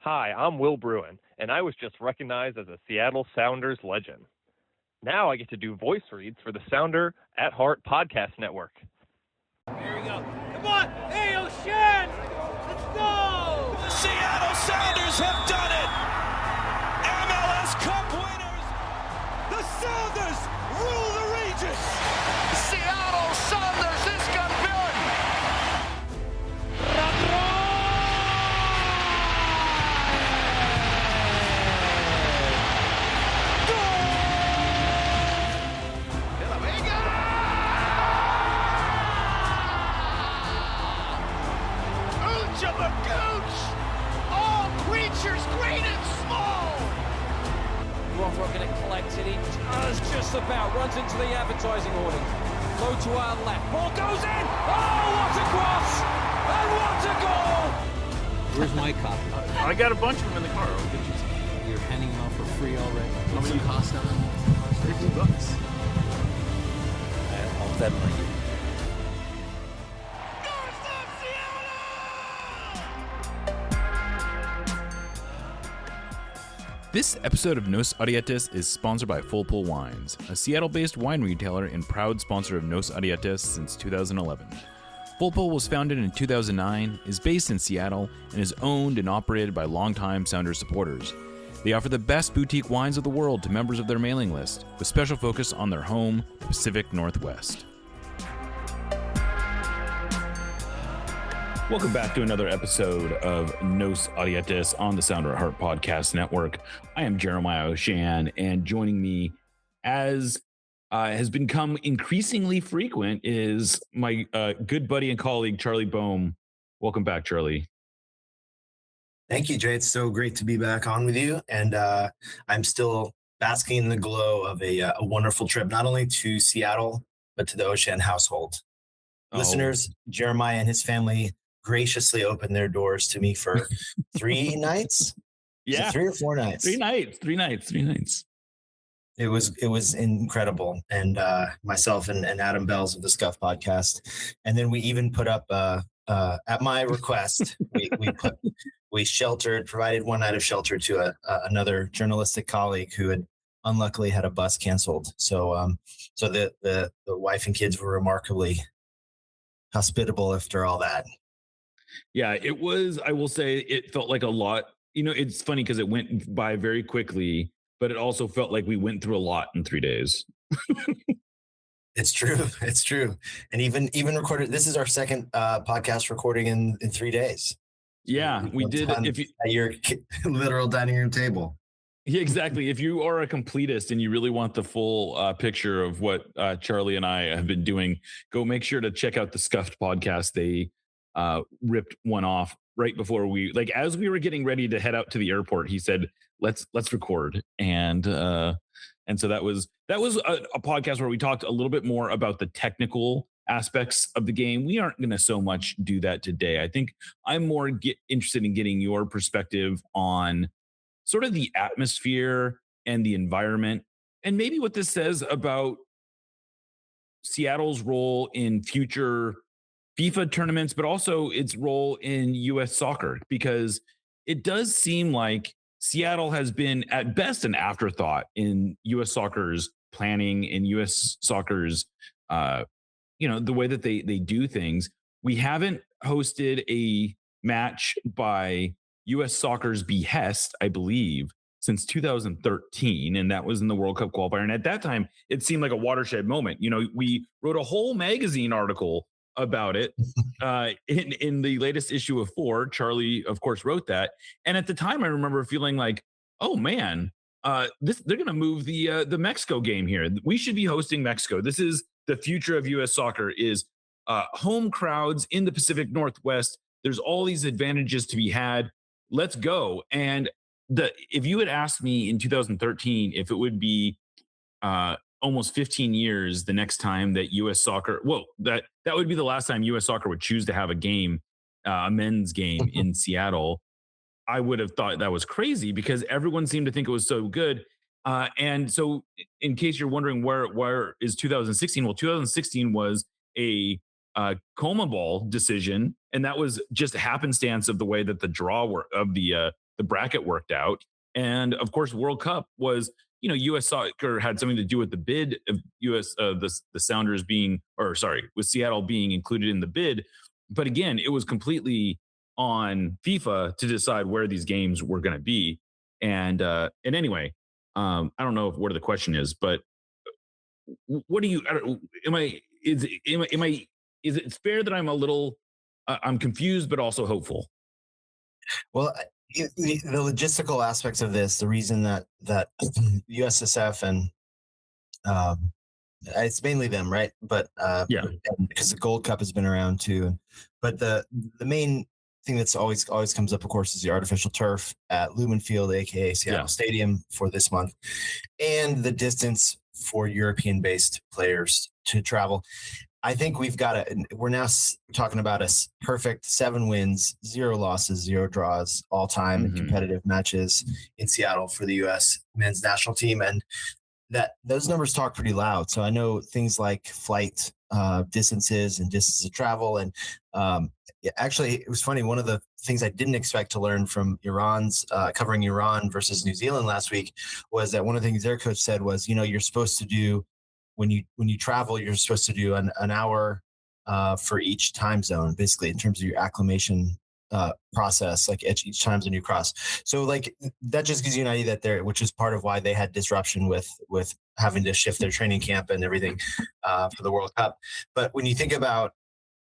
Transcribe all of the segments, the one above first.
Hi, I'm Will Bruin, and I was just recognized as a Seattle Sounders legend. Now I get to do voice reads for the Sounder at Heart podcast network. Here we go. Come on! Hey, O'Shan! Let's go! The Seattle Sounders have done it! MLS Cup winners! The Sounders rule the region! Seattle Sounders is campeón! All creatures great and small. Rothrock going to collect it. He does just about. Runs into the advertising awning. Low to our left. Ball goes in. Oh, what a cross! And what a goal! Where's my copy? I got a bunch of them in the car. I'll get you some. You're handing them out for free already. How many cost on them? $50. I'll Venmo you. This episode of Nos Arietes is sponsored by Full Pull Wines, a Seattle-based wine retailer and proud sponsor of Nos Arietes since 2011. Full Pull was founded in 2009, is based in Seattle, and is owned and operated by longtime Sounders supporters. They offer the best boutique wines of the world to members of their mailing list, with special focus on their home, the Pacific Northwest. Welcome back to another episode of Nos Arietes on the Sounder at Heart Podcast Network. I am Jeremiah O'Shan, and joining me, as has become increasingly frequent, is my good buddy and colleague, Charlie Boehm. Welcome back, Charlie. Thank you, Jay. It's so great to be back on with you. And I'm still basking in the glow of a wonderful trip, not only to Seattle, but to the O'Shan household. Listeners, Jeremiah and his family graciously opened their doors to me for 3 nights. Yeah, 3 or 4 nights. 3 nights. It was incredible. And myself and Adam Bells of the Scuff podcast. And then we even put up at my request, we provided 1 night of shelter to another journalistic colleague who had unluckily had a bus canceled. So the wife and kids were remarkably hospitable after all that. Yeah, it was, I will say, it felt like a lot. You know, it's funny because it went by very quickly, but it also felt like we went through a lot in 3 days. It's true. And even recorded, this is our second podcast recording in 3 days. Yeah, we did. At your literal dining room table. Yeah, exactly. If you are a completist and you really want the full picture of what Charlie and I have been doing, go make sure to check out the Scuffed podcast. They ripped one off right before as we were getting ready to head out to the airport. He said, let's record. And so that was a podcast where we talked a little bit more about the technical aspects of the game. We aren't going to so much do that today. I think I'm more interested in getting your perspective on sort of the atmosphere and the environment, and maybe what this says about Seattle's role in future FIFA tournaments, but also its role in U.S. soccer, because it does seem like Seattle has been at best an afterthought in U.S. soccer's planning, in U.S. soccer's, the way that they do things. We haven't hosted a match by U.S. soccer's behest, I believe, since 2013, and that was in the World Cup qualifier. And at that time, it seemed like a watershed moment. You know, we wrote a whole magazine article about it in the latest issue of 4. Charlie, of course, wrote that. And at the time, I remember feeling like, oh man, they're going to move the Mexico game here. We should be hosting Mexico. This is the future of U.S. soccer, is home crowds in the Pacific Northwest. There's all these advantages to be had. Let's go. And if you had asked me in 2013 if it would be almost 15 years the next time that U.S. soccer, that would be the last time U.S. soccer would choose to have a game, a men's game in Seattle, I would have thought that was crazy, because everyone seemed to think it was so good. And so in case you're wondering where is 2016, well, 2016 was a CONMEBOL decision, and that was just happenstance of the way that the draw of the the bracket worked out. And of course, World Cup was, U.S. Soccer had something to do with the bid of the Sounders being, or sorry, with Seattle being included in the bid. But again, it was completely on FIFA to decide where these games were going to be. And anyway, I don't know what the question is, but what do you? Am I? Is it fair that I'm a little? I'm confused, but also hopeful. Well, the logistical aspects of this, the reason that USSF and it's mainly them, right? But yeah, because the Gold Cup has been around too. But the main thing that's always comes up, of course, is the artificial turf at Lumen Field, aka Seattle Stadium, for this month, and the distance for European-based players to travel. I think we're now talking about a perfect 7 wins, 0 losses, 0 draws all time in competitive matches in Seattle for the U.S. men's national team. And that those numbers talk pretty loud. So I know things like flight distances and distance of travel. And actually, it was funny. One of the things I didn't expect to learn from Iran's covering Iran versus New Zealand last week was that one of the things their coach said was, you're supposed to do, when you travel, you're supposed to do an hour for each time zone, basically, in terms of your acclimation process, like each time zone you cross. So like that just gives you an idea that which is part of why they had disruption with having to shift their training camp and everything for the World Cup. But when you think about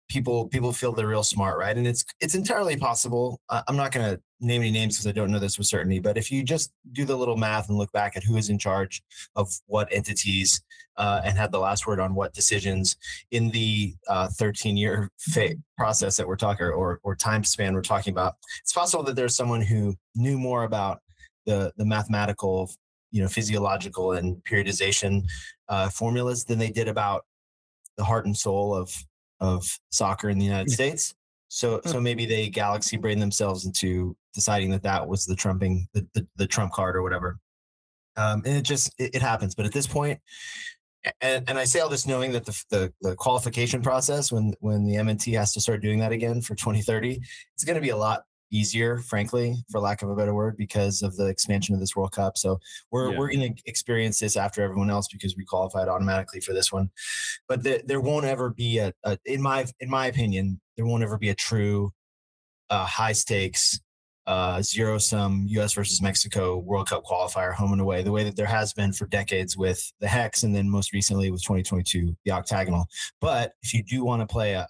people feel they're real smart, right? And it's entirely possible. I'm not going to name any names because I don't know this with certainty, but if you just do the little math and look back at who is in charge of what entities and had the last word on what decisions in the 13-year process that we're talking, or time span we're talking about, it's possible that there's someone who knew more about the mathematical, physiological and periodization formulas than they did about the heart and soul of soccer in the United States. So maybe they galaxy brain themselves into deciding that was the trumping, the trump card or whatever. And it happens. But at this point, and I say all this knowing that the qualification process, when the MNT has to start doing that again for 2030, it's going to be a lot easier, frankly, for lack of a better word, because of the expansion of this World Cup. So we're going to experience this after everyone else because we qualified automatically for this one. But there won't ever be in my opinion, there won't ever be a true high stakes zero sum U.S. versus Mexico World Cup qualifier home and away, the way that there has been for decades with the Hex, and then most recently with 2022 the Octagonal. But if you do want to play a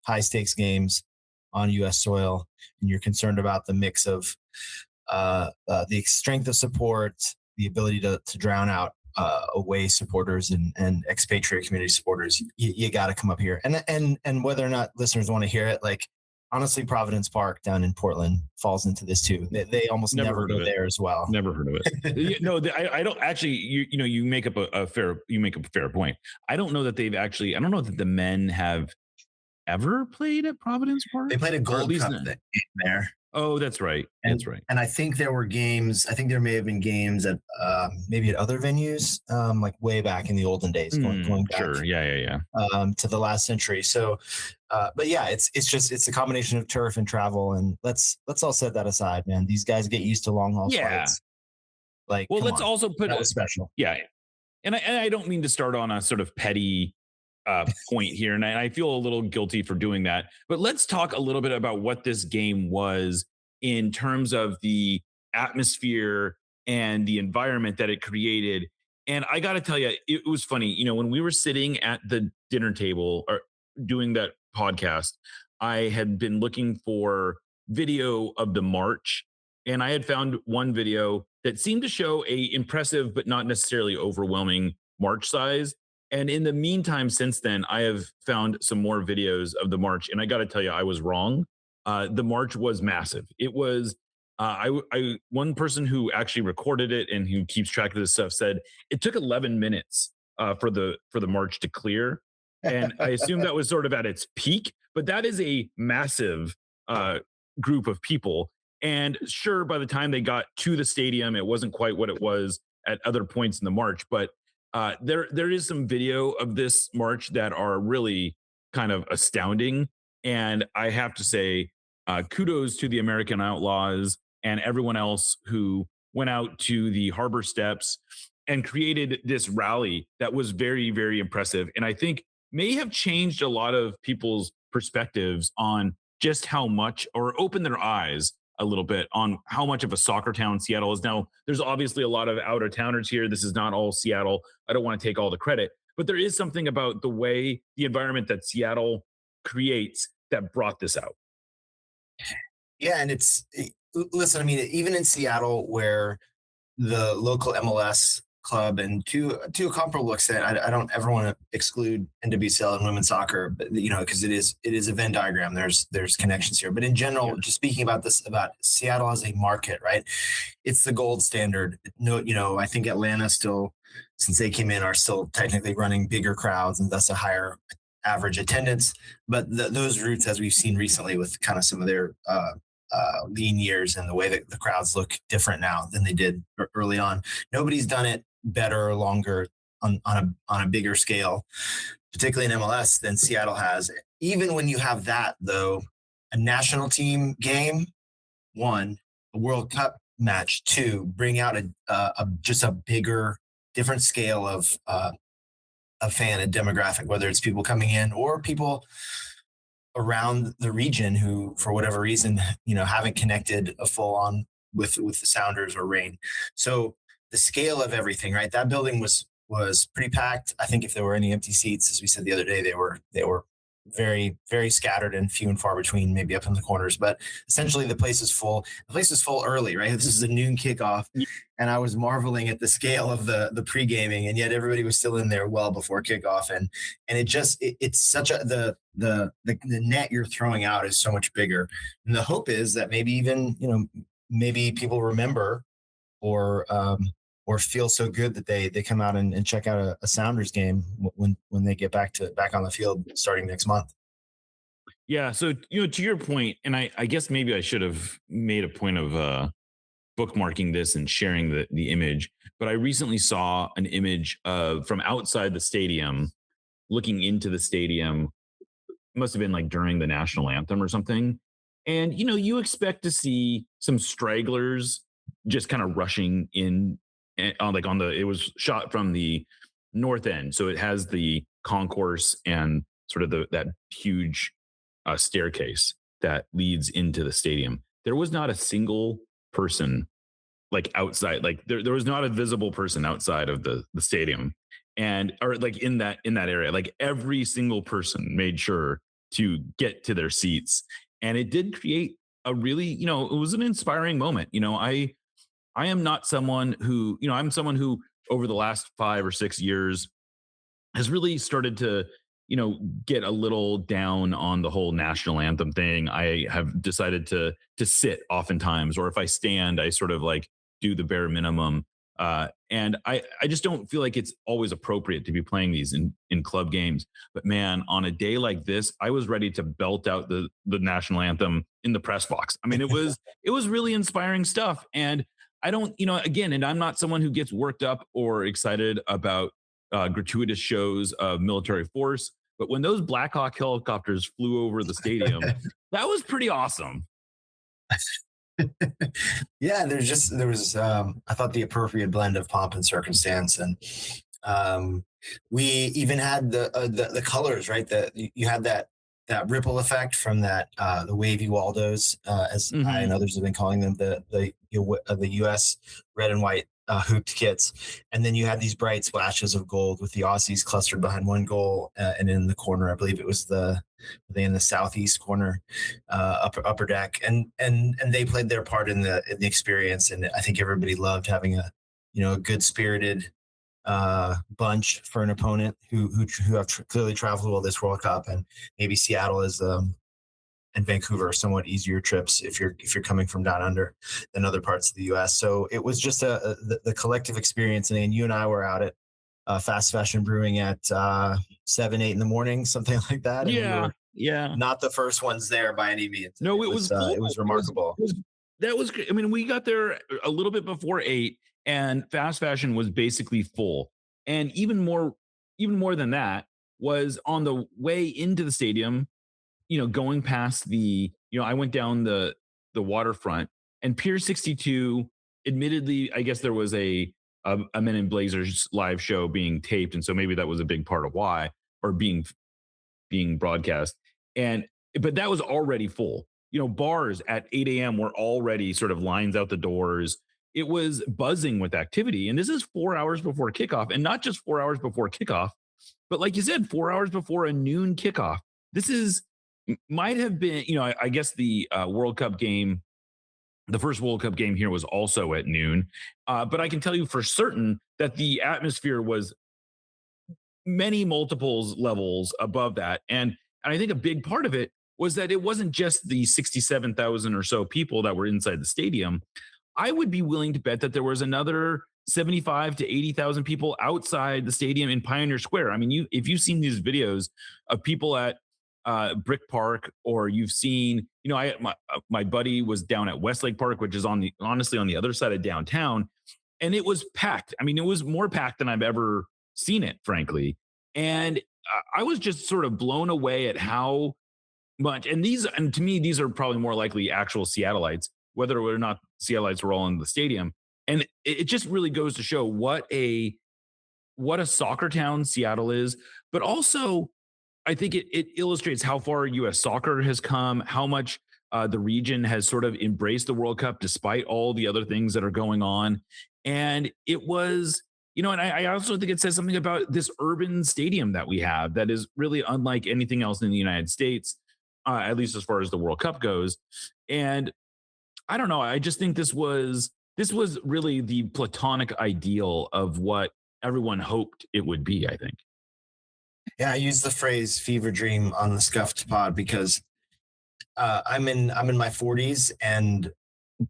high stakes games on U.S. soil, and you're concerned about the mix of the strength of support, the ability to drown out away supporters and expatriate community supporters, you got to come up here. And whether or not listeners want to hear it, like honestly, Providence Park down in Portland falls into this too. They almost never go there as well. Never heard of it. No, I don't actually. You make up a fair point. I don't know that I don't know that the men have ever played at Providence Park. They played a Gold Cup there. Oh, that's right. That's right. And I think there were games. I think there may have been games at maybe at other venues, like way back in the olden days, going back. Sure. Yeah. To the last century. So, but yeah, it's a combination of turf and travel. And let's all set that aside, man. These guys get used to long haul flights. Like, well, let's also put that was special. Yeah, and I don't mean to start on a sort of petty point here, and I feel a little guilty for doing that. But let's talk a little bit about what this game was in terms of the atmosphere and the environment that it created. And I got to tell you, it was funny. When we were sitting at the dinner table or doing that podcast, I had been looking for video of the march, and I had found one video that seemed to show a impressive but not necessarily overwhelming march size. And in the meantime, since then, I have found some more videos of the march, and I got to tell you, I was wrong. The march was massive. It was. One person who actually recorded it and who keeps track of this stuff said it took 11 minutes for the march to clear, and I assume that was sort of at its peak. But that is a massive group of people, and sure, by the time they got to the stadium, it wasn't quite what it was at other points in the march, but. There is some video of this march that are really kind of astounding. And I have to say, kudos to the American Outlaws and everyone else who went out to the harbor steps and created this rally that was very, very impressive. And I think may have changed a lot of people's perspectives on just how much, or open their eyes a little bit on how much of a soccer town Seattle is. Now, there's obviously a lot of out of towners here. This is not all Seattle. I don't want to take all the credit, but there is something about the way, the environment that Seattle creates that brought this out. Yeah, and listen, I mean, even in Seattle, where the local MLS club, and to a comparable extent, I don't ever want to exclude NWSL and women's soccer, but because it is a Venn diagram. There's connections here, but in general, just speaking about Seattle as a market, right? It's the gold standard. No, I think Atlanta still, since they came in, are still technically running bigger crowds and thus a higher average attendance. But those routes, as we've seen recently with kind of some of their lean years, and the way that the crowds look different now than they did early on. Nobody's done it better or longer on a bigger scale, particularly in MLS, than Seattle has. Even when you have that, though, a national team game, one, a World Cup match, two, bring out just a bigger, different scale of a fan and demographic, whether it's people coming in or people around the region who, for whatever reason, haven't connected a full on with the Sounders or Reign. So the scale of everything, right? That building was pretty packed. I think if there were any empty seats, as we said the other day, they were very, very scattered and few and far between, maybe up in the corners. But essentially, the place is full. The place was full early, right? This is a noon kickoff, and I was marveling at the scale of the pre-gaming, and yet everybody was still in there well before kickoff. And it's such the net you're throwing out is so much bigger. And the hope is that maybe even maybe people remember or feel so good that they come out and check out a Sounders game when they get back on the field starting next month. Yeah. So, to your point, and I guess maybe I should have made a point of bookmarking this and sharing the image, but I recently saw an image from outside the stadium, looking into the stadium. It must have been like during the national anthem or something. And, you expect to see some stragglers just kind of rushing in. It was shot from the north end, so it has the concourse and sort of that huge staircase that leads into the stadium. There was not a single person outside, there was not a visible person outside of the stadium, or in that area. Every single person made sure to get to their seats, and it did create a really, it was an inspiring moment. I am not someone who, I'm someone who over the last 5 or 6 years has really started to, get a little down on the whole national anthem thing. I have decided to sit oftentimes, or if I stand, I sort of do the bare minimum. And I just don't feel like it's always appropriate to be playing these in club games. But man, on a day like this, I was ready to belt out the national anthem in the press box. I mean, it was really inspiring stuff. And I don't, again, and I'm not someone who gets worked up or excited about gratuitous shows of military force. But when those Black Hawk helicopters flew over the stadium, that was pretty awesome. Yeah, there was I thought the appropriate blend of pomp and circumstance, and we even had the colors, right? That you had that ripple effect from that the wavy Waldos, as I and others have been calling them, the U.S. red and white hooped kits, and then you had these bright splashes of gold with the Aussies clustered behind one goal, and in the corner, I believe it was in the southeast corner, upper deck, and they played their part in the experience, and I think everybody loved having a good spirited bunch for an opponent who have clearly traveled well this World Cup, and maybe Seattle is and Vancouver are somewhat easier trips if you're coming from down under than other parts of the U.S. So it was just the collective experience, and you and I were out at Fast Fashion Brewing at 7, 8 in the morning, something like that. And we were not the first ones there by any means. No, it was remarkable. That was great. I mean, we got there a little bit before 8, and Fast Fashion was basically full. And even more than that was on the way into the stadium, going past I went down the waterfront, And Pier 62, admittedly, I guess there was a Men in Blazers live show being taped, and so maybe that was a big part of why, or being broadcast. But that was already full. Bars at 8 a.m. were already sort of lines out the doors. It was buzzing with activity. And this is 4 hours before kickoff, and not just 4 hours before kickoff, but like you said, 4 hours before a noon kickoff. This might have been, I guess the World Cup game, the first World Cup game here was also at noon. But I can tell you for certain that the atmosphere was many multiples levels above that. And I think a big part of it was that it wasn't just the 67,000 or so people that were inside the stadium. I would be willing to bet that there was another 75 to 80,000 people outside the stadium in Pioneer Square. I mean, if you've seen these videos of people at Brick Park, or you've seen, my buddy was down at Westlake Park, which is honestly on the other side of downtown, and it was packed. I mean, it was more packed than I've ever seen it, frankly. And I was just sort of blown away at how much, and to me, these are probably more likely actual Seattleites, whether or not Seattleites were all in the stadium. And it just really goes to show what a soccer town Seattle is, but also I think it illustrates how far U.S. soccer has come, how much the region has sort of embraced the World Cup despite all the other things that are going on. And it was, and I also think it says something about this urban stadium that we have that is really unlike anything else in the United States, at least as far as the World Cup goes. And I don't know, I just think this was really the platonic ideal of what everyone hoped it would be, I think. Yeah, I use the phrase fever dream on the Scuffed Pod because I'm in my 40s, and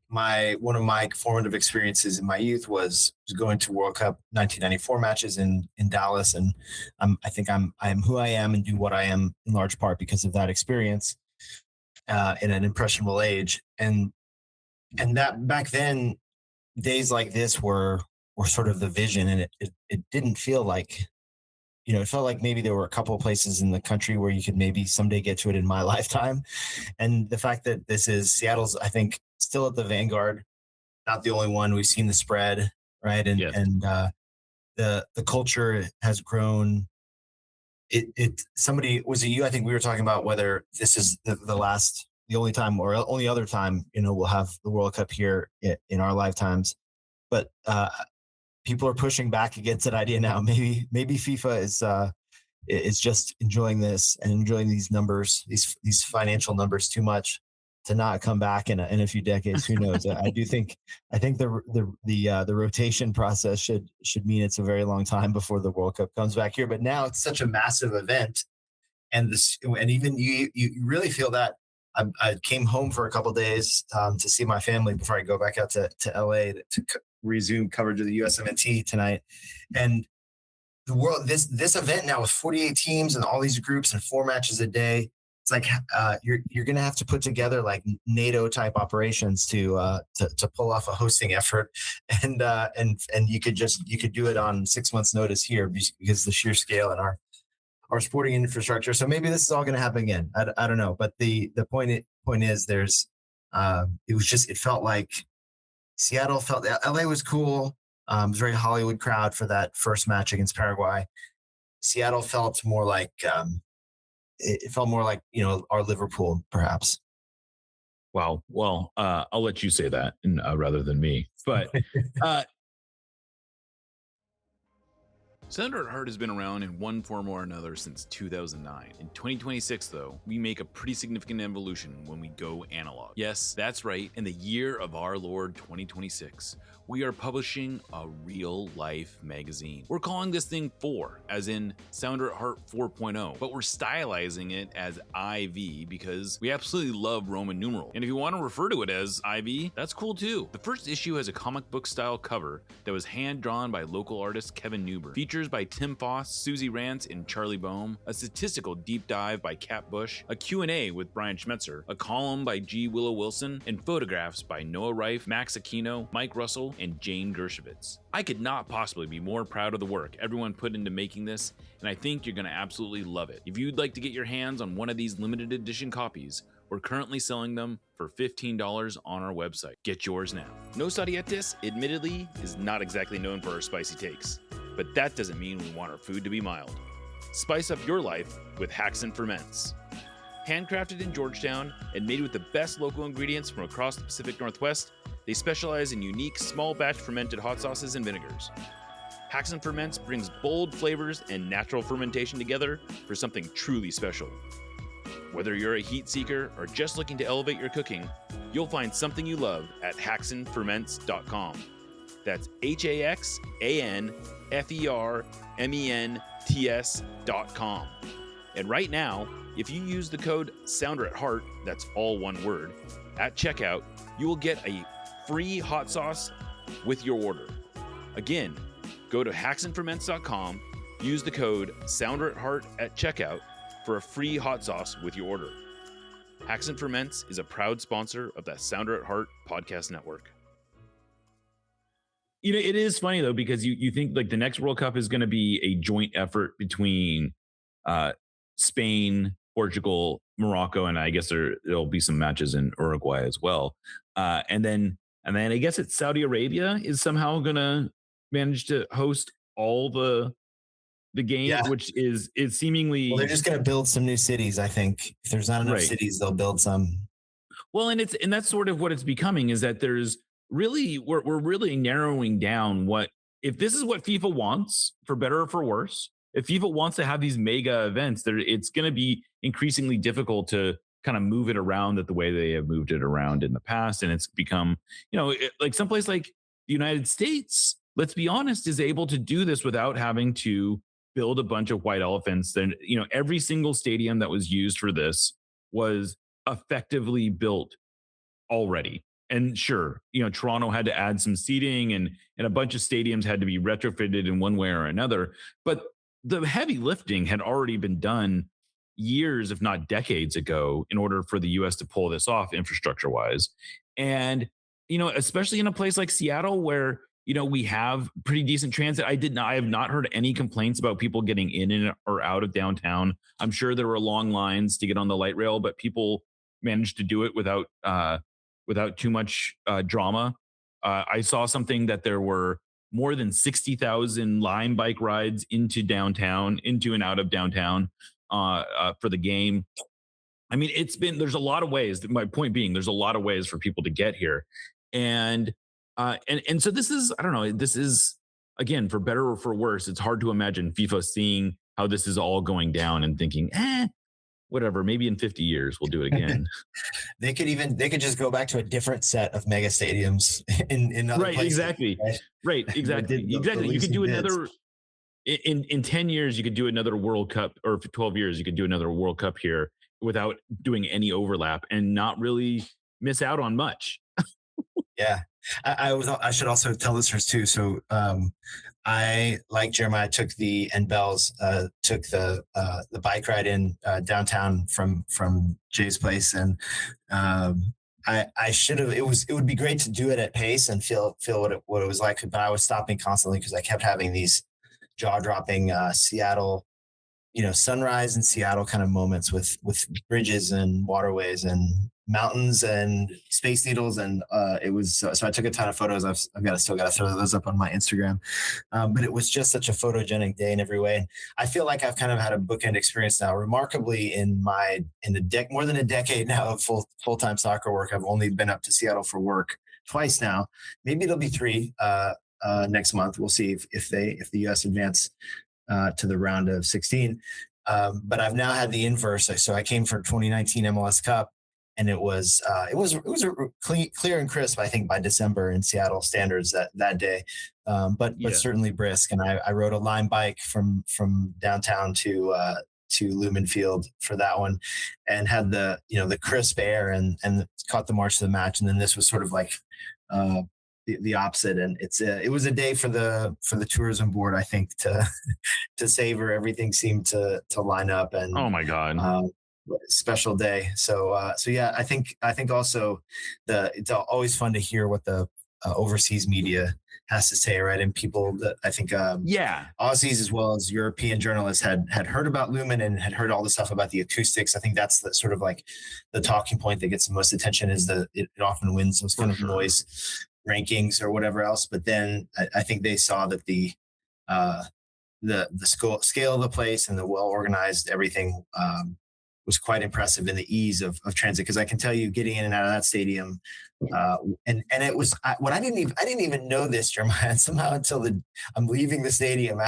one of my formative experiences in my youth was going to World Cup 1994 matches in Dallas, and I think I'm who I am and do what I am in large part because of that experience in an impressionable age, and that back then days like this were sort of the vision, and it didn't feel like. It felt like maybe there were a couple of places in the country where you could maybe someday get to it in my lifetime. And the fact that this is Seattle's, I think, still at the vanguard, not the only one. We've seen the spread, right? And yes. And the culture has grown. Somebody, was it you? I think we were talking about whether this is the only time or only other time, we'll have the World Cup here in our lifetimes. But people are pushing back against that idea now. Maybe FIFA is just enjoying this and enjoying these numbers, these financial numbers too much to not come back in a few decades. Who knows? I think the rotation process should mean it's a very long time before the World Cup comes back here. But now it's such a massive event, and even you really feel that. I came home for a couple of days to see my family before I go back out to LA to resume coverage of the USMNT tonight. And the world, this event now with 48 teams and all these groups and 4 matches a day, it's like you're going to have to put together like NATO type operations to pull off a hosting effort, and you could do it on 6 months notice here because the sheer scale and our sporting infrastructure. So maybe this is all going to happen again. I don't know, but the point is it felt like Seattle LA was cool. It was a very Hollywood crowd for that first match against Paraguay. Seattle felt more like it felt more like our Liverpool perhaps. Wow. Well, I'll let you say that rather than me. But Sounded Heart has been around in one form or another since 2009. In 2026, though, we make a pretty significant evolution when we go analog. Yes, that's right, in the year of our Lord 2026, we are publishing a real-life magazine. We're calling this thing 4, as in Sounder at Heart 4.0, but we're stylizing it as IV because we absolutely love Roman numeral. And if you want to refer to it as IV, that's cool too. The first issue has a comic book style cover that was hand-drawn by local artist Kevin Newber. Features by Tim Foss, Susie Rance, and Charlie Boehm, a statistical deep dive by Kat Bush, a Q&A with Brian Schmetzer, a column by G. Willow Wilson, and photographs by Noah Reif, Max Aquino, Mike Russell, and Jane Dershowitz. I could not possibly be more proud of the work everyone put into making this, and I think you're going to absolutely love it. If you'd like to get your hands on one of these limited edition copies, We're currently selling them for $15 on our website. Get yours now. Nos Arietes, admittedly, is not exactly known for our spicy takes, but that doesn't mean we want our food to be mild. Spice up your life with Hacks and Ferments. Handcrafted in Georgetown and made with the best local ingredients from across the Pacific Northwest, they specialize in unique small batch fermented hot sauces and vinegars. Hacks and Ferments brings bold flavors and natural fermentation together for something truly special. Whether you're a heat seeker or just looking to elevate your cooking, you'll find something you love at hacksandferments.com. That's HAXANFERMENTS.com. And right now, if you use the code SOUNDERATHEART, that's all one word, at checkout, you will get a free hot sauce with your order. Again, go to hacksandferments.com, use the code SOUNDERATHEART at checkout for a free hot sauce with your order. Hacks and Ferments is a proud sponsor of the Sounder at Heart podcast network. You know, it is funny though, because you think like the next World Cup is going to be a joint effort between Spain, Portugal, Morocco, and I guess there'll be some matches in Uruguay as well. And then I guess it's Saudi Arabia is somehow going to manage to host all the games, which is seemingly. Well, they're just going to build some new cities. I think if there's not enough cities, they'll build some. Well, and that's sort of what it's becoming, is that there's really we're really narrowing down what, if this is what FIFA wants, for better or for worse. If FIFA wants to have these mega events, it's going to be increasingly difficult to kind of move it around the way they have moved it around in the past. And it's become, like someplace like the United States, let's be honest, is able to do this without having to build a bunch of white elephants. Then, every single stadium that was used for this was effectively built already. And sure, Toronto had to add some seating and a bunch of stadiums had to be retrofitted in one way or another. But the heavy lifting had already been done years, if not decades ago, in order for the US to pull this off infrastructure wise. And, especially in a place like Seattle where, we have pretty decent transit. I have not heard any complaints about people getting in and or out of downtown. I'm sure there were long lines to get on the light rail, but people managed to do it without too much drama. I saw something that there were more than 60,000 Lime bike rides into and out of downtown for the game. I mean, there's a lot of ways. My point being, there's a lot of ways for people to get here. And so this is, I don't know, this is, again, for better or for worse, it's hard to imagine FIFA seeing how this is all going down and thinking, whatever, maybe in 50 years we'll do it again. They could just go back to a different set of mega stadiums in other places. Exactly. Right, exactly. Exactly. You could do another in 10 years, you could do another World Cup, or for 12 years, you could do another World Cup here without doing any overlap and not really miss out on much. Yeah. I should also tell listeners too. So I, like Jeremiah, took the bike ride in downtown from Jay's place, and I should have. It would be great to do it at pace and feel what it was like, but I was stopping constantly because I kept having these jaw-dropping Seattle, sunrise in Seattle kind of moments with bridges and waterways and mountains and Space Needles, and it was so I took a ton of photos. I've still got to throw those up on my Instagram, but it was just such a photogenic day in every way. And I feel like I've kind of had a bookend experience now. Remarkably, more than a decade now of full-time soccer work, I've only been up to Seattle for work twice now. Maybe it'll be 3 next month. We'll see if the US advance to the round of 16. But I've now had the inverse. So I came for 2019 MLS Cup. And it was clear and crisp, I think, by December in Seattle standards that day, but certainly brisk. And I rode a Lime bike from downtown to Lumen Field for that one, and had the crisp air and caught the march of the match. And then this was sort of like the opposite. And it was a day for the tourism board, I think, to savor. Everything seemed to line up. And oh my God. Special day. So yeah, I think also it's always fun to hear what the overseas media has to say, right? And people that I think Aussies as well as European journalists had heard about Lumen and had heard all the stuff about the acoustics. I think that's the sort of like the talking point that gets the most attention is it often wins those kind of noise rankings or whatever else. But then I think they saw that the scale of the place and the well organized everything was quite impressive in the ease of transit. Because I can tell you, getting in and out of that stadium, and it was what I didn't even know this, Jeremiah, somehow until I'm leaving the stadium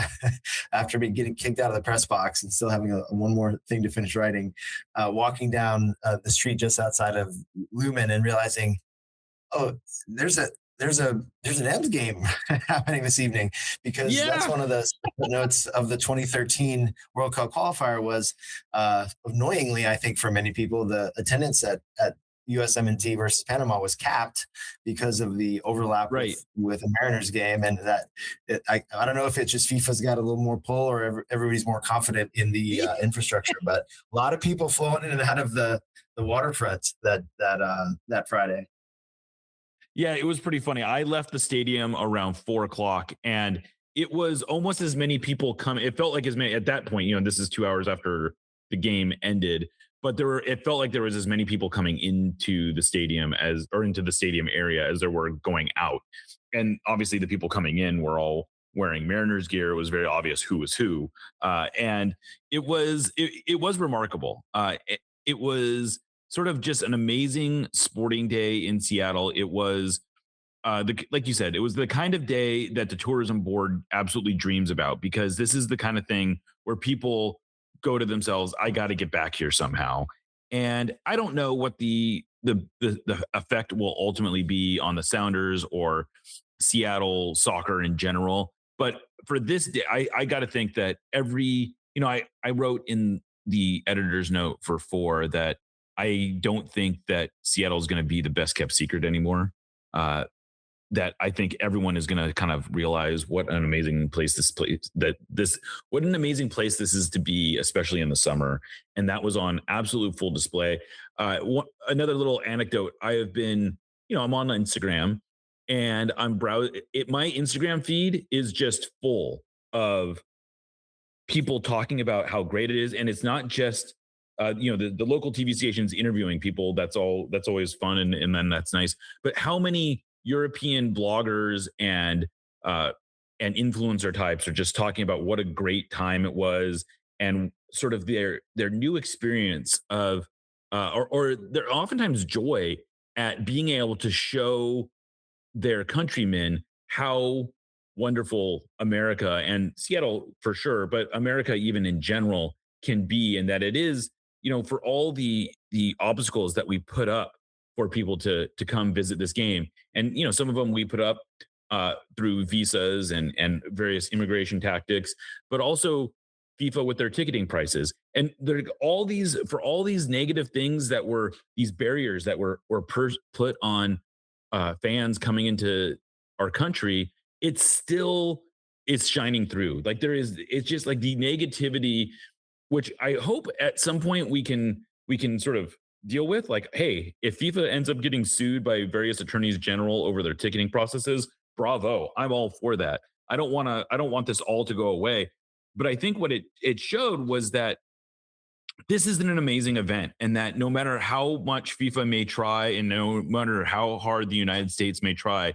after getting kicked out of the press box and still having one more thing to finish writing, walking down the street just outside of Lumen and realizing, oh, there's an M's game happening this evening, because that's one of the notes of the 2013 World Cup qualifier was annoyingly, I think for many people, the attendance at USMNT versus Panama was capped because of the overlap with a Mariners game. And that I don't know if it's just FIFA's got a little more pull or everybody's more confident in the infrastructure, but a lot of people flowing in and out of the waterfront that Friday. Yeah, it was pretty funny. I left the stadium around 4:00, and it was almost as many people coming. It felt like as many at that point. This is 2 hours after the game ended, but it felt like there was as many people coming into the stadium into the stadium area as there were going out. And obviously, the people coming in were all wearing Mariners gear. It was very obvious who was who, and it was remarkable. It was sort of just an amazing sporting day in Seattle. It was, like you said, it was the kind of day that the tourism board absolutely dreams about, because this is the kind of thing where people go to themselves, I got to get back here somehow. And I don't know what the effect will ultimately be on the Sounders or Seattle soccer in general. But for this day, I got to think that I wrote in the editor's note for 4 that I don't think that Seattle is going to be the best kept secret anymore. That I think everyone is going to kind of realize what an amazing place this is to be, especially in the summer. And that was on absolute full display. Another little anecdote. I have been, I'm on Instagram and I'm browsing. My Instagram feed is just full of people talking about how great it is. And it's not just, the local TV stations interviewing people. That's always fun. And then that's nice. But how many European bloggers and influencer types are just talking about what a great time it was, and sort of their new experience of, or their oftentimes joy at being able to show their countrymen how wonderful America, and Seattle for sure, but America even in general, can be. And that it is, for all the obstacles that we put up for people to come visit this game. And, some of them we put up through visas and various immigration tactics, but also FIFA with their ticketing prices. And there all these negative things that were these barriers that were put on fans coming into our country. It's shining through. Like it's just like the negativity, which I hope at some point we can sort of deal with. Like, hey, if FIFA ends up getting sued by various attorneys general over their ticketing processes, bravo. I'm all for that. I don't want this all to go away. But I think what it showed was that this isn't an amazing event, and that no matter how much FIFA may try and no matter how hard the United States may try,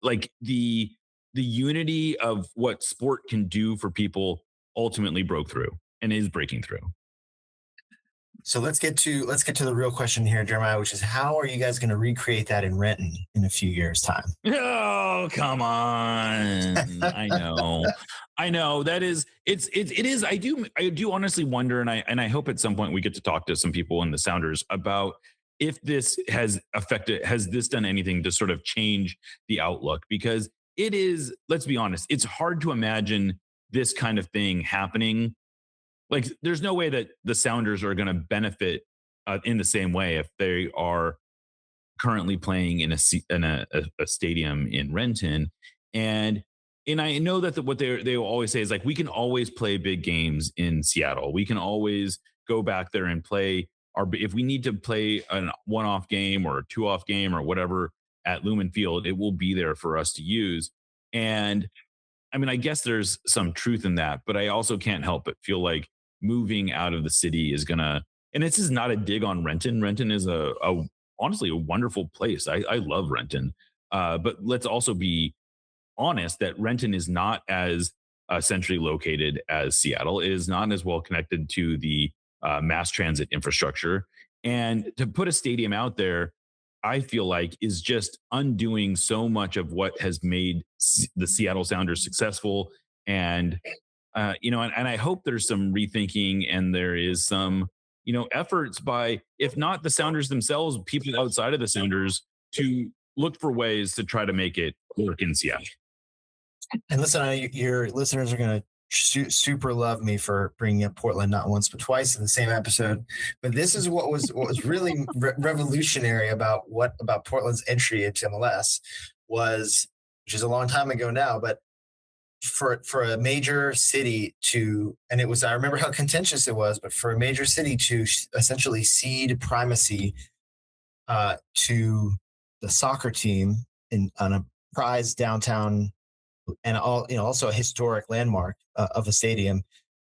like the unity of what sport can do for people ultimately broke through and is breaking through. So let's get to the real question here, Jeremiah, which is, how are you guys going to recreate that in Renton in a few years' time? Oh, come on. I know that is, it is. I do honestly wonder. And I hope at some point we get to talk to some people in the Sounders about if this has this done anything to sort of change the outlook, because it is, let's be honest, it's hard to imagine this kind of thing happening. Like, there's no way that the Sounders are going to benefit in the same way if they are currently playing in a stadium in Renton. And I know that what they will always say is, like, we can always play big games in Seattle. We can always go back there and play if we need to play a one-off game or a two-off game or whatever, at Lumen Field, it will be there for us to use. And I mean, I guess there's some truth in that, but I also can't help but feel like moving out of the city is gonna. And this is not a dig on Renton. Renton is a honestly a wonderful place. I love Renton, but let's also be honest that Renton is not as centrally located as Seattle. It is not as well connected to the mass transit infrastructure, and to put a stadium out there, I feel like is just undoing so much of what has made the Seattle Sounders successful. And and I hope there's some rethinking and there is some efforts by, if not the Sounders themselves, people outside of the Sounders to look for ways to try to make it work in Seattle. And listen, your listeners are going to super love me for bringing up Portland not once but twice in the same episode. But this is what was really revolutionary about Portland's entry into MLS was, which is a long time ago now, but for a major city to, and it was, I remember how contentious it was, but for a major city to essentially cede primacy to the soccer team on a prized downtown and also a historic landmark of a stadium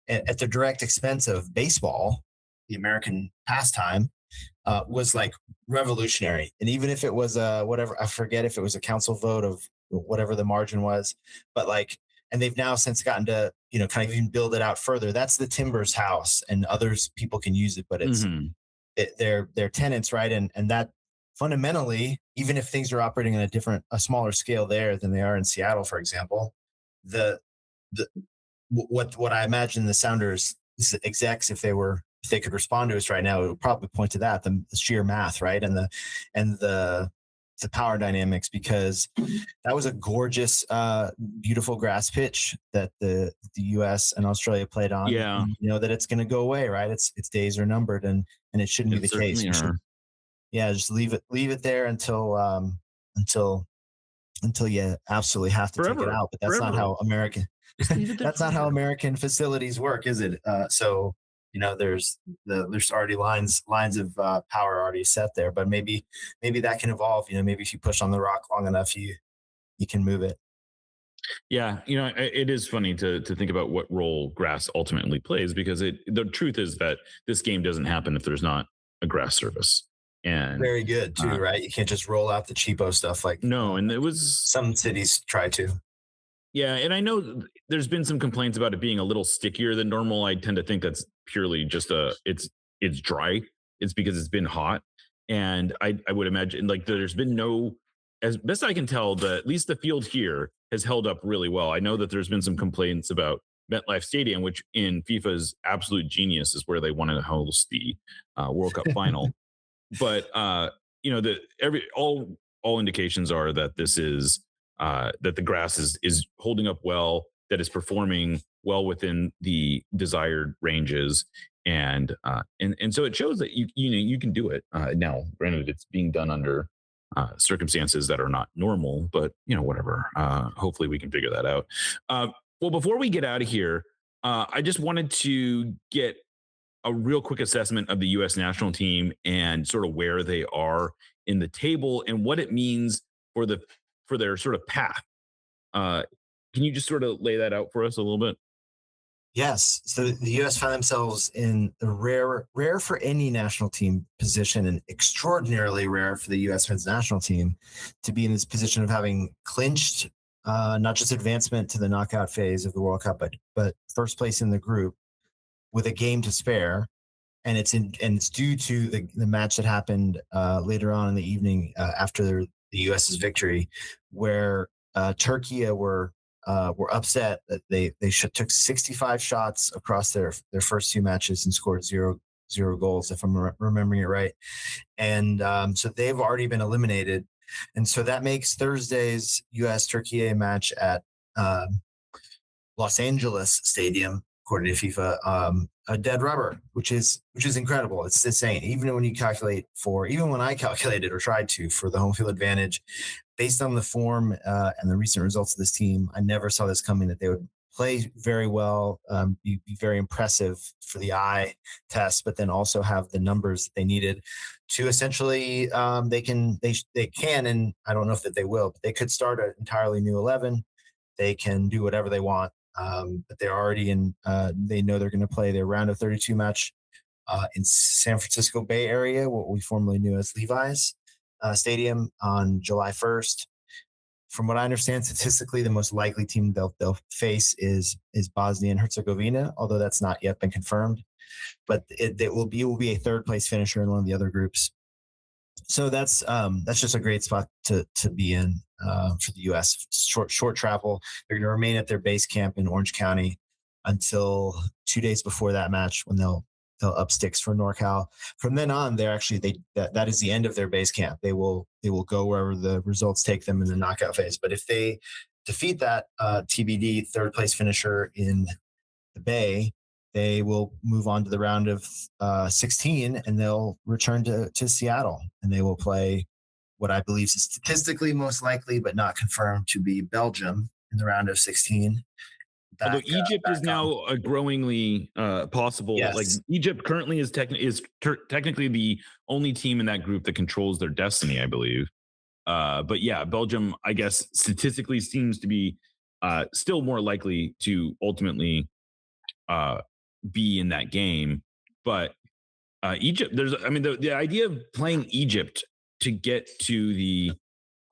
at the direct expense of baseball, the American pastime, was like revolutionary. And even if it was whatever, I forget if it was a council vote of whatever the margin was, but like, and they've now since gotten to, kind of even build it out further. That's the Timbers house and others people can use it, but it's they're tenants, right? And that fundamentally, even if things are operating on a smaller scale there than they are in Seattle, for example, what I imagine the Sounders execs, if they could respond to us right now, it would probably point to that, the sheer math, right? And the power dynamics, because that was a gorgeous, beautiful grass pitch that the US and Australia played on. Yeah. And that it's going to go away, right? Its days are numbered, and it shouldn't be the case. Just leave it there until you absolutely have to take it out. But that's not how American not how American facilities work, is it? So there's already lines of power already set there, but maybe that can evolve. Maybe if you push on the rock long enough, you can move it. Yeah, it is funny to think about what role grass ultimately plays, because the truth is that this game doesn't happen if there's not a grass surface. And very good too, right? You can't just roll out the cheapo stuff like no. And it was some cities try to. Yeah, and I know there's been some complaints about it being a little stickier than normal. I tend to think that's purely just it's dry. It's because it's been hot, and I would imagine like there's been no, as best I can tell, at least the field here has held up really well. I know that there's been some complaints about MetLife Stadium, which in FIFA's absolute genius is where they wanted to host the World Cup final. But all indications are that this is that the grass is holding up well, that is performing well within the desired ranges, and so it shows that you can do it. Now, granted, it's being done under circumstances that are not normal, but whatever. Hopefully, we can figure that out. Well, before we get out of here, I just wanted to get a real quick assessment of the U.S. national team and sort of where they are in the table and what it means for their sort of path. Can you just sort of lay that out for us a little bit? Yes. So the U.S. find themselves in the rare for any national team position, and extraordinarily rare for the U.S. men's national team to be in this position of having clinched not just advancement to the knockout phase of the World Cup, but first place in the group with a game to spare. And it's due to the match that happened later on in the evening after the U.S.'s victory, where Turkey were upset that they took 65 shots across their first two matches and scored zero goals, if I'm remembering it right. And so they've already been eliminated. And so that makes Thursday's U.S.-Turkey match at Los Angeles Stadium, according to FIFA, a dead rubber, which is incredible. It's insane. Even when I calculated or tried to for the home field advantage, based on the form and the recent results of this team, I never saw this coming, that they would play very well, be very impressive for the eye test, but then also have the numbers that they needed to essentially they can, and I don't know if that they will, but they could start an entirely new 11. They can do whatever they want, but they're already in. They know they're going to play their round of 32 match in San Francisco Bay Area, what we formerly knew as Levi's Stadium, on July 1st. From what I understand, statistically, the most likely team they'll face is Bosnia and Herzegovina, although that's not yet been confirmed. But it will be a third place finisher in one of the other groups. So that's just a great spot to be in for the U.S. Short travel. They're going to remain at their base camp in Orange County until 2 days before that match, when they'll up sticks for NorCal. From then on, that is the end of their base camp. They will go wherever the results take them in the knockout phase. But if they defeat that TBD third place finisher in the Bay, they will move on to the round of 16, and they'll return to Seattle, and they will play what I believe is statistically most likely, but not confirmed, to be Belgium in the round of 16. Although Egypt is now a growingly possible. Yes. Like Egypt currently is technically the only team in that group that controls their destiny, I believe. But yeah, Belgium, I guess, statistically seems to be still more likely to ultimately be in that game. But Egypt, the idea of playing Egypt to get to the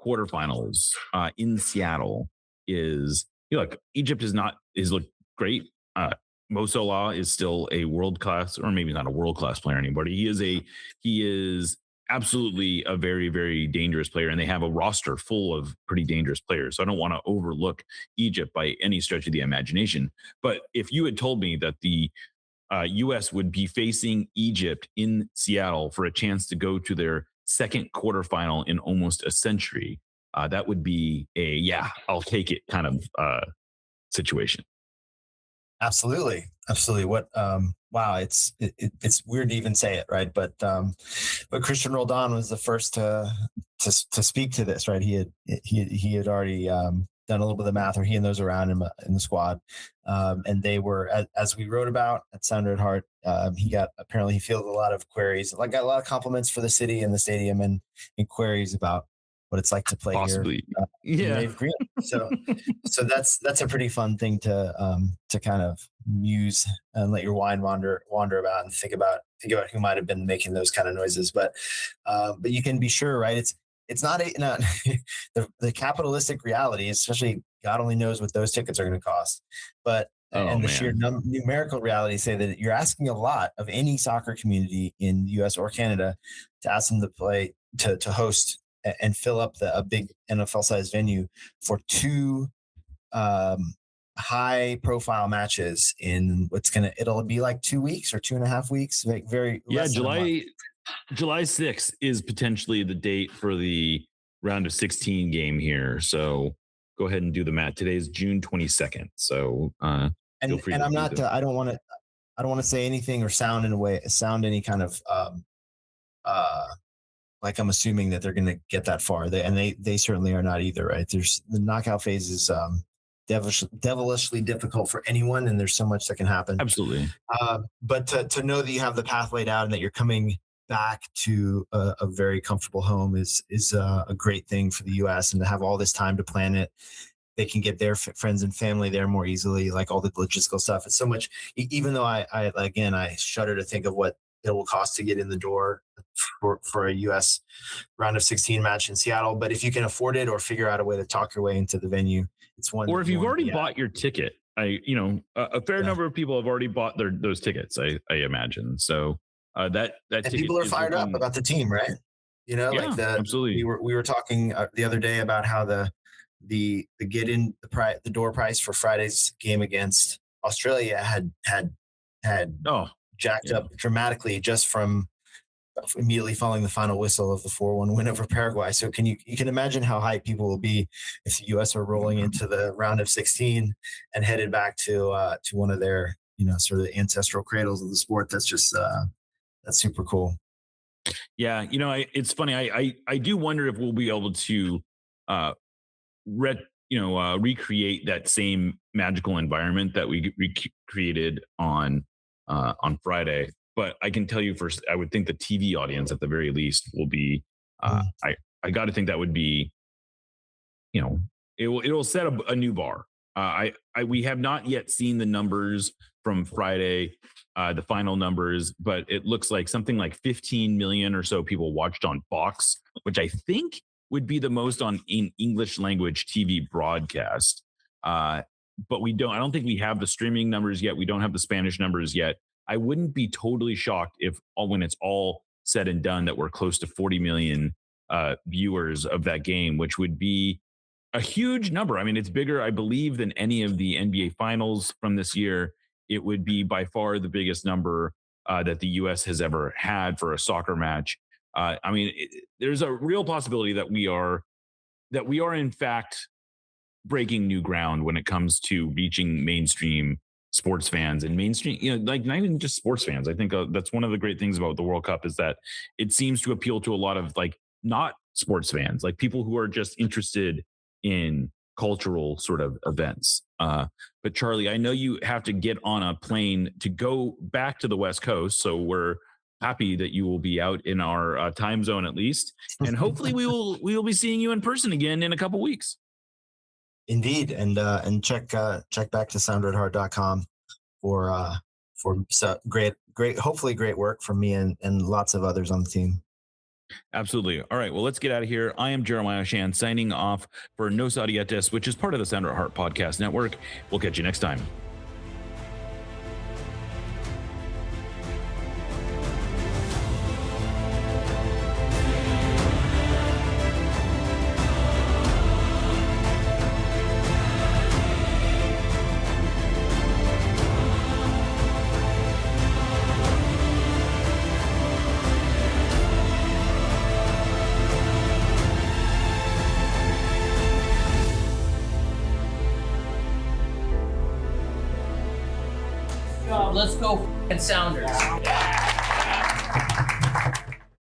quarterfinals in Seattle is, look, Egypt is looked great. Mo Salah is still a world class, or maybe not a world class player anymore. He is absolutely a very, very dangerous player, and they have a roster full of pretty dangerous players. So I don't want to overlook Egypt by any stretch of the imagination. But if you had told me that the U.S. would be facing Egypt in Seattle for a chance to go to their second quarterfinal in almost a century, that would be I'll take it kind of situation. Absolutely. What wow, it's weird to even say it, right? But Christian Roldan was the first to speak to this, right? He had already done a little bit of the math, or he and those around him in the squad, and they were, as we wrote about at Sounder at Heart. He fielded a lot of queries, got a lot of compliments for the city and the stadium, and queries about what it's like to play Possibly here. Rave Green. So that's a pretty fun thing to kind of muse and let your mind wander about, and think about who might have been making those kind of noises. But you can be sure, right? It's not the capitalistic reality, especially God only knows what those tickets are going to cost. But the sheer numerical reality say that you're asking a lot of any soccer community in the U.S. or Canada to ask them to play, to host and fill up a big NFL-sized venue for two high-profile matches in it'll be like 2 weeks or 2.5 weeks, like July 6th is potentially the date for the round of 16 game here. So go ahead and do the math. Today is June 22nd. So feel free. And I'm not. I don't want to say anything or sound any kind of like I'm assuming that they're going to get that far. They certainly are not either, right? There's the knockout phase is devilishly difficult for anyone, and there's so much that can happen. Absolutely. But to know that you have the path laid out and that you're coming back to a very comfortable home is a great thing for the U.S. And to have all this time to plan it, they can get their friends and family there more easily, like all the logistical stuff. It's so much, even though I shudder to think of what it will cost to get in the door for a U.S. round of 16 match in Seattle. But if you can afford it or figure out a way to talk your way into the venue, it's one. Or if you've already bought your ticket, a fair number of people have already bought those tickets, I imagine. So that and people are fired up about the team, right? Absolutely. We were talking the other day about how the door price for Friday's game against Australia had jacked up dramatically just from immediately following the final whistle of the 4-1 win over Paraguay. So you can imagine how hyped people will be if the U.S. are rolling into the round of 16 and headed back to one of their sort of the ancestral cradles of the sport. That's just that's super cool. Yeah, it's funny. I do wonder if we'll be able to recreate that same magical environment that we recreated on Friday. But I can tell you first, I would think the TV audience at the very least will be. I got to think that would be, it will set a new bar. We have not yet seen the numbers from Friday, the final numbers, but it looks like something like 15 million or so people watched on Fox, which I think would be the most on in English language TV broadcast. But I don't think we have the streaming numbers yet. We don't have the Spanish numbers yet. I wouldn't be totally shocked if when it's all said and done that we're close to 40 million viewers of that game, which would be a huge number. I mean, it's bigger, I believe, than any of the NBA finals from this year. It would be by far the biggest number that the U.S. has ever had for a soccer match. There's a real possibility that we are in fact breaking new ground when it comes to reaching mainstream sports fans and mainstream, like not even just sports fans. I think that's one of the great things about the World Cup is that it seems to appeal to a lot of like not sports fans, like people who are just interested in cultural sort of events. But Charlie, I know you have to get on a plane to go back to the West Coast. So we're happy that you will be out in our time zone at least. And hopefully we will be seeing you in person again in a couple weeks. Indeed. And check back to sounderedheart.com for great, hopefully great work from me and lots of others on the team. Absolutely. All right. Well, let's get out of here. I am Jeremiah Shan signing off for Nos Audietes, which is part of the Sounder at Heart Podcast Network. We'll catch you next time. Let's go Sounders.